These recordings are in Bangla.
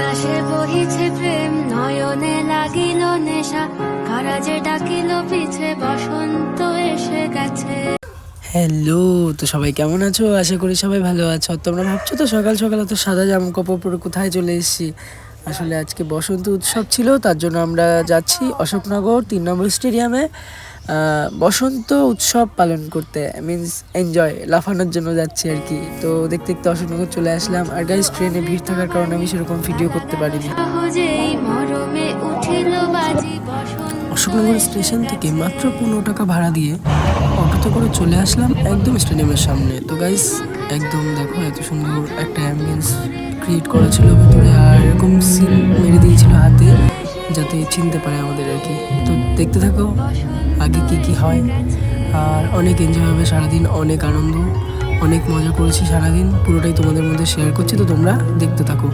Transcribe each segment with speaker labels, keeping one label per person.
Speaker 1: বাতাসে বহিছে প্রেম, নয়নে লাগিল নেশা, কারা যে ডাকিল পিছে, বসন্ত এসে গেছে।
Speaker 2: হ্যালো, তো সবাই কেমন আছো? আশা করি সবাই ভালো আছো। তোমরা ভাবছো তো সকাল সকাল তো সাদা জামা কাপড় পরে কোথায় চলে এসেছি। আসলে আজকে বসন্ত উৎসব ছিল, তার জন্য আমরা যাচ্ছি অশোকনগর 3 নম্বর স্টেডিয়ামে বসন্ত উৎসব পালন করতে, মিনস এনজয়, লাফানোর জন্য যাচ্ছি আর কি। তো দেখতে দেখতে অশোকনগর চলে আসলাম। আর গাইস, ট্রেনে ভিড় থাকার কারণে আমি সেরকম ভিডিও করতে পারিনি। অশোকনগর স্টেশন থেকে মাত্র 15 টাকা ভাড়া দিয়ে অটোতে করে চলে আসলাম একদম স্টেডিয়ামের সামনে। তো গাইস, একদম দেখো এত সুন্দর একটা অ্যাম্বিয়েন্স ক্রিয়েট করা ছিল ভেতরে, আর এরকম সিল মেরে দিয়েছিল হাতে যাতে চিনতে পারে আমাদের আর কি। তো দেখতে থাকো আগে কি হয়। আর অনেক এনজয় হবে সারাদিন, অনেক আনন্দ, অনেক মজা করেছি সারাদিন, পুরোটাই তোমাদের মধ্যে শেয়ার করছি। তো তোমরা দেখতে থাকো।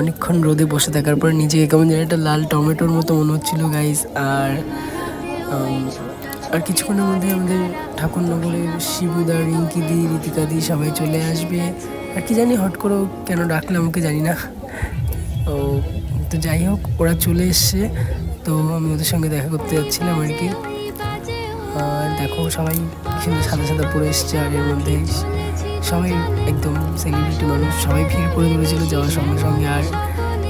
Speaker 2: অনেকক্ষণ রোদে বসে থাকার পর নিজেকে কেমন যেন একটা লাল টমেটোর মতো মনে হচ্ছিল গাইস। আর কিছুক্ষণের মধ্যে আমাদের ঠাকুরনগরের শিবুদা, রিঙ্কিদি, ঋতিকাদি সবাই চলে আসবে। আর কি জানি হট করে কেন ডাকলে আমাকে জানি না। তো যাই হোক, ওরা চলে এসছে, তো আমি ওদের সঙ্গে দেখা করতে যাচ্ছিলাম আর কি। আর দেখো সবাই সুন্দর সাদা সাদা পরে এসছে, আর এর মধ্যে সবাই একদম সেলিব্রিটি মানুষ, সবাই ভিড় করে ধরেছিল যাওয়ার সঙ্গে সঙ্গে। আর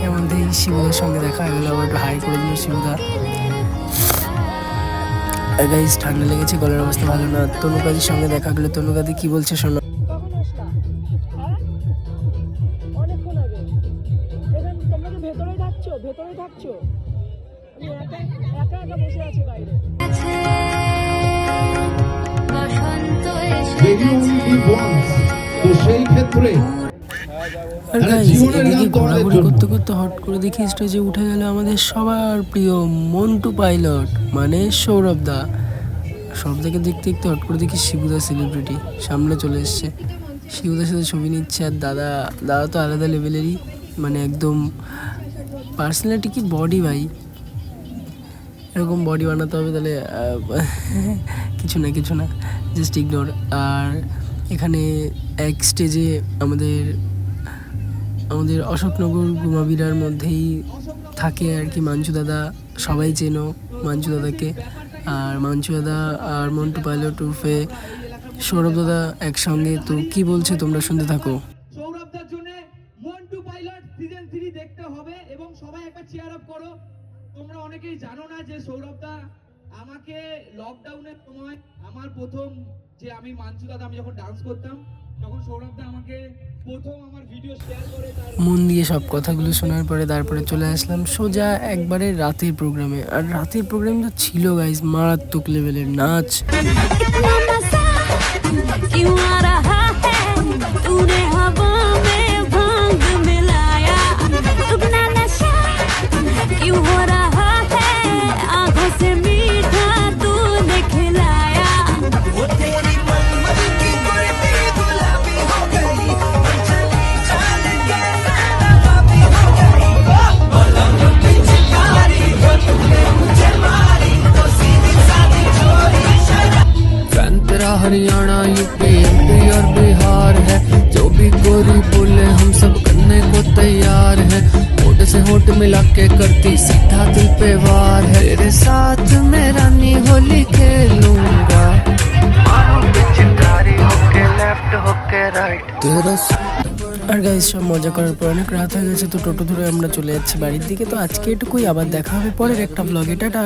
Speaker 2: এর মধ্যেই শিবুদার সঙ্গে দেখা হয়ে গেলো, আবার একটু হাই করে দিল শিবুদা। আর গাইস, ঠান্ডা লেগেছে, গলার অবস্থা ভালো না। তনুকাদির সঙ্গে দেখা গেলো। তনুকাদি কি বলছে শোনো। আর গাইস, এদিকে ঘোরাঘুরি করতে করতে হট করে দেখি স্টেজে উঠে গেল আমাদের সবার প্রিয় মন্টু পাইলট, মানে সৌরভ দা। সৌরভদাকে দেখতে দেখতে হট করে দেখি শিবুদা সেলিব্রিটি সামনে চলে এসছে। শিবুদার সাথে ছবি নিচ্ছে। আর দাদা তো আলাদা লেভেলেরই, মানে একদম পার্সোনালিটি কি বডি ভাই, এরকম বডি বানাতে হবে তাহলে কিছু না, জাস্ট ইগনোর। আর এখানে এক স্টেজে আমাদের অশোকনগর গুমাবিরার মধ্যেই থাকে আর কি মাঞ্চু দাদা, সবাই চেনো মাঞ্চু দাদাকে। আর মাঞ্চু দাদা আর মন্টু পাইলট উর্ফে সৌরভ দাদা একসঙ্গে। তো কি বলছে তোমরা শুনতে থাকো।
Speaker 3: সৌরভদার জন্য মন্টু পাইলট সিজন 3 দেখতে হবে, এবং সবাই একবার চেয়ার আপ করো। তোমরা অনেকেই জানো না যে সৌরভদা আমাকে লকডাউনের সময় আমার প্রথম যে আমি মাঞ্চু দাদা আমি যখন ডান্স করতাম, তখন সৌরভদা আমাকে প্রথম আমার ভিডিও শেয়ার করে
Speaker 2: মন দিয়ে সব কথাগুলো শোনার পরে তারপরে চলে আসলাম সোজা একবারে রাতের প্রোগ্রামে। আর রাতের প্রোগ্রাম তো ছিল গাইস মারাত্মক লেভেলের নাচ। हरियाणा, यूपी, एमपी और बिहार है, जो भी गोरी बोले हम सब करने को तैयार है। होठ से होठ मिला के करती सीधा दिल पे वार है। तेरे साथ मैं रानी होली खेलूंगा, আর গাইস, সব মজা করার পর অনেক রাত হয়ে গেছে, তো টোটো ধরে আমরা চলে যাচ্ছি বাড়ির দিকে। তো আজকে এটুকুই, আবার দেখা হবে পরের একটা ব্লগে। টাটা।